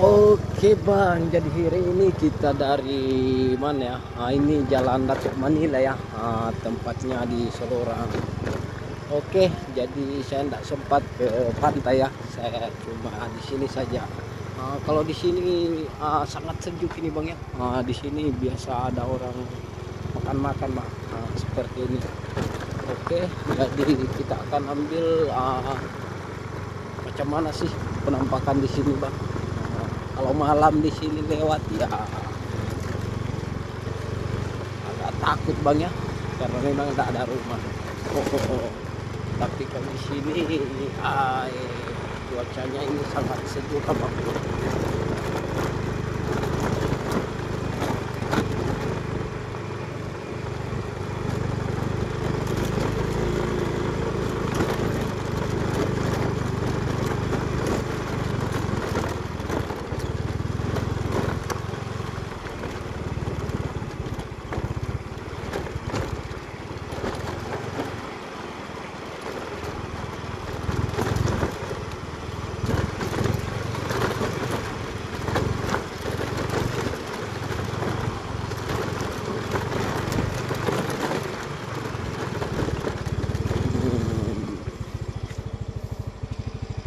Oke Bang, jadi hari ini kita dari mana ya? Ini Jalan Datuk Manila ya, tempatnya di Sorong. Oke, jadi saya tidak sempat ke pantai ya, saya cuma di sini saja. Kalau di sini sangat sejuk ini Bang ya. Di sini biasa ada orang makan-makan Bang, seperti ini. Oke, jadi kita akan ambil macam mana sih penampakan di sini Bang. Kalau malam di sini lewat ya agak takut Bang ya, karena memang tak ada rumah. Tapi kalau di sini cuacanya ini sangat sejuk Bang.